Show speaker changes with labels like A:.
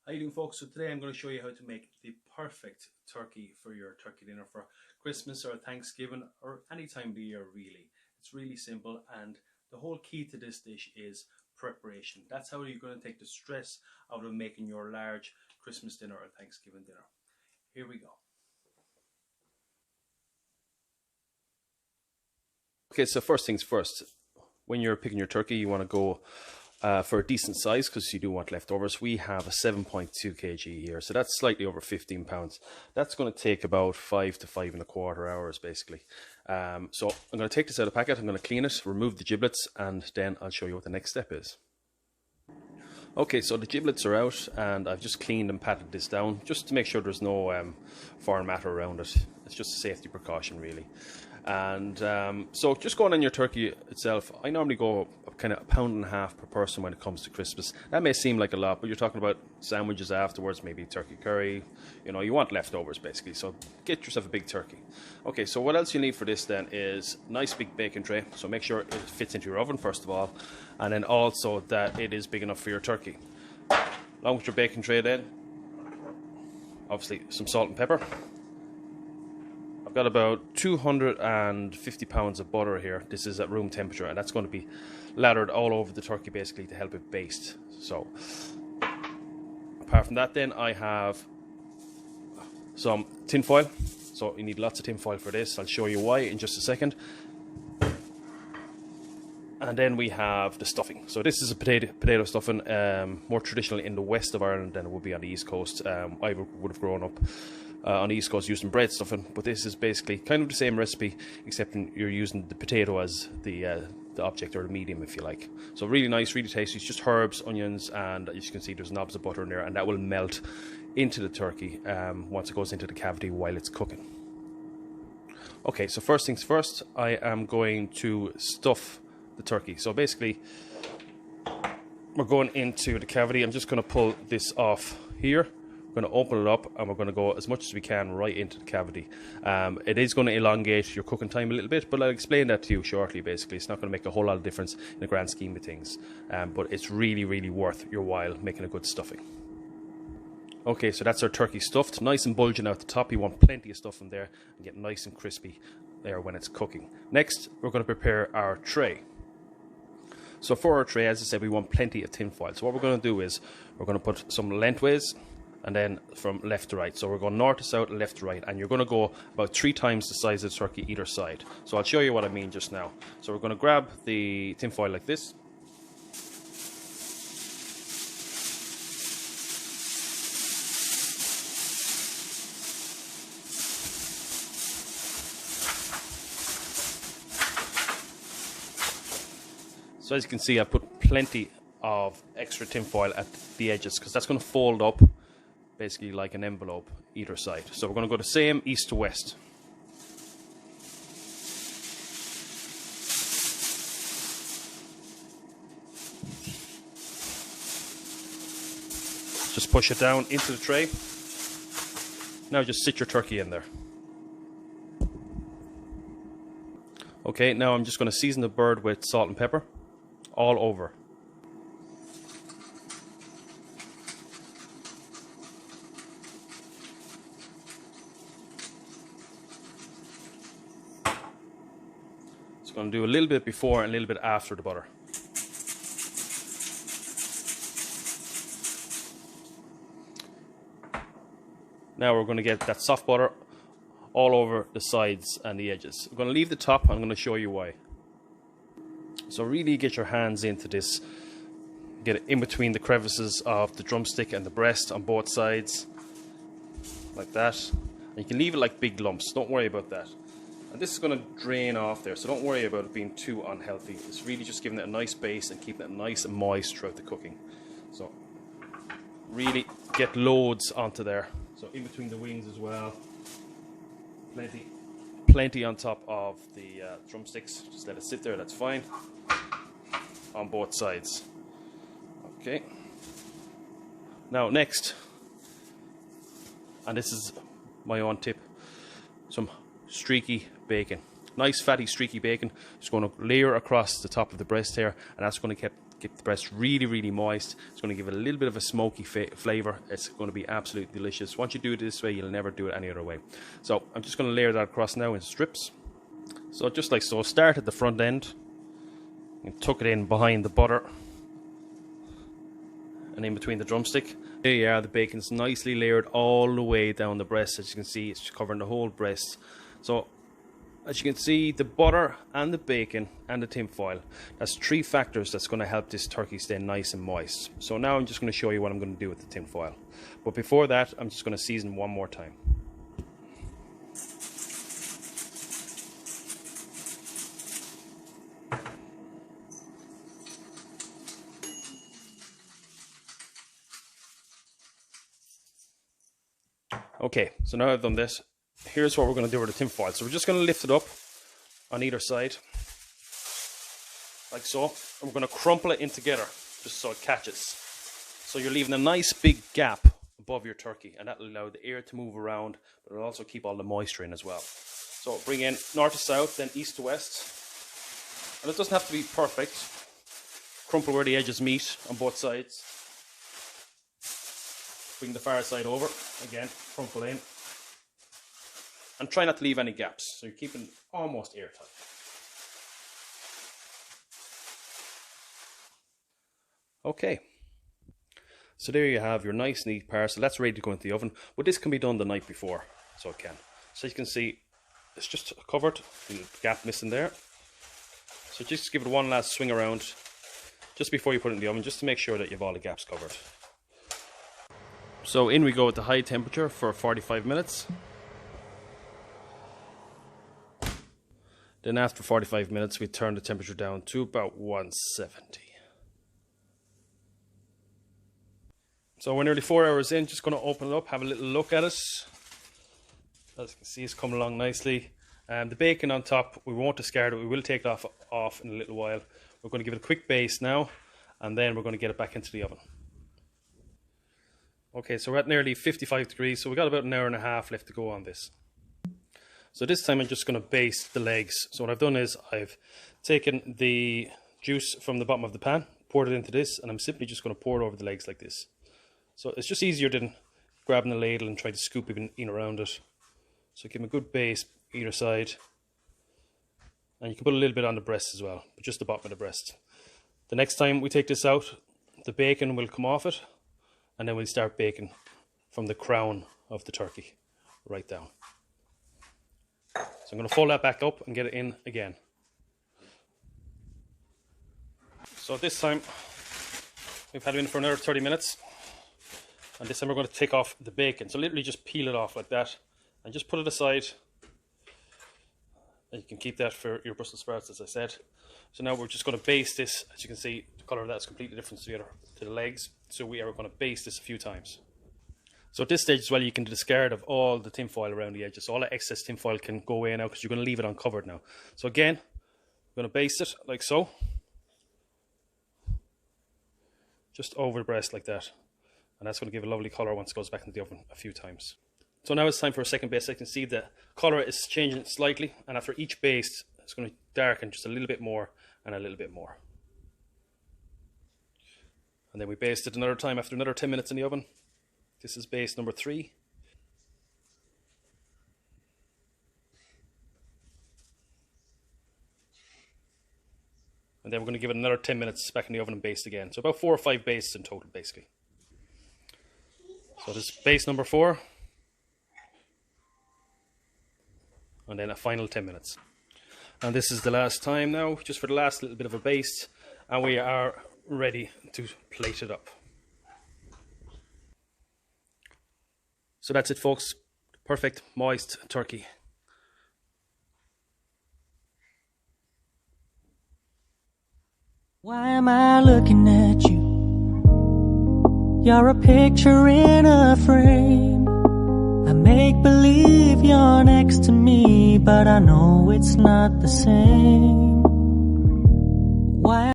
A: How you doing, folks? So today I'm going to show you how to make the perfect turkey for your turkey dinner for Christmas or Thanksgiving or any time of the year really. It's really simple, and the whole key to this dish is preparation. That's how you're going to take the stress out of making your large Christmas dinner or Thanksgiving dinner. Here we go. Okay, so first things first, when you're picking your turkey, you want to go for a decent size because you do want leftovers. We have a 7.2 kg here, so that's slightly over 15 pounds. That's going to take about 5 to 5.25 hours basically. So I'm going to take this out of the packet, I'm going to clean it, remove the giblets, and then I'll show you what the next step is. Okay, so the giblets are out and I've just cleaned and patted this down just to make sure there's no foreign matter around it. It's just a safety precaution really. And so just going on your turkey itself, I normally go kind of £1.5 pounds per person when it comes to Christmas. That may seem like a lot, but you're talking about sandwiches afterwards, maybe turkey curry. You know, you want leftovers basically, so get yourself a big turkey. Okay, so what else you need for this then is a nice big baking tray. So make sure it fits into your oven first of all, and then also that it is big enough for your turkey. Along with your baking tray then, obviously some salt and pepper. I've got about 250 pounds of butter here. This is at room temperature, and that's going to be lathered all over the turkey basically to help it baste. So apart from that then, I have some tin foil. So you need lots of tin foil for this. I'll show you why in just a second. And then we have the stuffing. So this is a potato stuffing, more traditional in the west of Ireland than it would be on the east coast. I would have grown up on the east coast using bread stuffing, but this is basically kind of the same recipe, except you're using the potato as the object, or the medium if you like. So really nice, really tasty. It's just herbs, onions, and as you can see there's knobs of butter in there, and that will melt into the turkey once it goes into the cavity while it's cooking. Okay, so first things first, I am going to stuff the turkey. So basically we're going into the cavity. I'm just going to pull this off here. We're going to open it up and we're going to go as much as we can right into the cavity. It is going to elongate your cooking time a little bit, but I'll explain that to you shortly. Basically, it's not going to make a whole lot of difference in the grand scheme of things, but it's really, really worth your while making a good stuffing. Okay, so that's our turkey stuffed, nice and bulging out the top. You want plenty of stuff in there and get nice and crispy there when it's cooking. Next, we're going to prepare our tray. So for our tray, as I said, we want plenty of tin foil. So what we're going to do is we're going to put some lengthways and then from left to right. So we're going north to south, left to right, and you're going to go about 3 times the size of the turkey either side. So I'll show you what I mean just now. So we're going to grab the tin foil like this. So as you can see, I put plenty of extra tin foil at the edges because that's going to fold up basically like an envelope either side. So we're going to go the same east to west. Just push it down into the tray. Now just sit your turkey in there. Okay, now I'm just going to season the bird with salt and pepper all over. It's going to do a little bit before and a little bit after the butter. Now we're going to get that soft butter all over the sides and the edges. I'm going to leave the top, I'm going to show you why. So really get your hands into this, get it in between the crevices of the drumstick and the breast on both sides, like that. And you can leave it like big lumps, don't worry about that. And this is going to drain off there, so don't worry about it being too unhealthy. It's really just giving it a nice base and keeping it nice and moist throughout the cooking. So really get loads onto there. So in between the wings as well. Plenty on top of the drumsticks. Just let it sit there, that's fine. On both sides. Okay. Now next, and this is my own tip, some streaky bacon. Nice fatty streaky bacon. Just going to layer across the top of the breast here, and that's going to get the breast really, really moist. It's going to give it a little bit of a smoky flavour. It's going to be absolutely delicious. Once you do it this way, you'll never do it any other way. So I'm just going to layer that across now in strips. So just like so, start at the front end and tuck it in behind the butter and in between the drumstick. There you are, the bacon's nicely layered all the way down the breast. As you can see, it's covering the whole breast. So as you can see, the butter and the bacon and the tin foil, that's 3 factors that's going to help this turkey stay nice and moist. So now I'm just going to show you what I'm going to do with the tin foil. But before that, I'm just going to season one more time. Okay, so now I've done this, here's what we're going to do with the tin foil. So we're just going to lift it up on either side, like so, and we're going to crumple it in together, just so it catches. So you're leaving a nice big gap above your turkey, and that will allow the air to move around, but it'll also keep all the moisture in as well. So bring in north to south, then east to west, and it doesn't have to be perfect. Crumple where the edges meet on both sides. Bring the far side over, again, crumple in. And try not to leave any gaps, so you're keeping almost airtight. Okay, so there you have your nice neat parcel. That's ready to go into the oven, but this can be done the night before, so it can. So you can see, it's just covered, the gap missing there. So just give it one last swing around, just before you put it in the oven, just to make sure that you have all the gaps covered. So in we go at the high temperature for 45 minutes. Then after 45 minutes, we turn the temperature down to about 170. So we're nearly 4 hours in, just going to open it up, have a little look at it. As you can see, it's coming along nicely. The bacon on top, we won't discard it, we will take it off in a little while. We're going to give it a quick baste now, and then we're going to get it back into the oven. Okay, so we're at nearly 55 degrees, so we've got about an hour and a half left to go on this. So this time I'm just going to baste the legs. So what I've done is I've taken the juice from the bottom of the pan, poured it into this, and I'm simply just going to pour it over the legs like this. So it's just easier than grabbing a ladle and trying to scoop in around it. So give them a good base either side. And you can put a little bit on the breast as well, but just the bottom of the breast. The next time we take this out, the bacon will come off it, and then we'll start baking from the crown of the turkey right down. So I'm going to fold that back up and get it in again. So this time we've had it in for another 30 minutes, and this time we're going to take off the bacon. So literally just peel it off like that and just put it aside, and you can keep that for your Brussels sprouts, as I said. So now we're just going to baste this. As you can see, the colour of that is completely different to the legs. So we are going to baste this a few times. So at this stage as well, you can discard of all the tin foil around the edges. So all the excess tin foil can go away now, because you're going to leave it uncovered now. So again, we're going to baste it like so. Just over the breast like that. And that's going to give a lovely colour once it goes back into the oven a few times. So now it's time for a second baste. I can see the colour is changing slightly, and after each baste, it's going to darken just a little bit more and a little bit more. And then we baste it another time after another 10 minutes in the oven. This is baste number 3. And then we're going to give it another 10 minutes back in the oven and baste again. So about 4 or 5 bastes in total, basically. So this is baste number 4. And then a final 10 minutes. And this is the last time now, just for the last little bit of a baste. And we are ready to plate it up. So that's it, folks. Perfect, moist turkey.
B: Why am I looking at you? You're a picture in a frame. I make believe you're next to me, but I know it's not the same. Why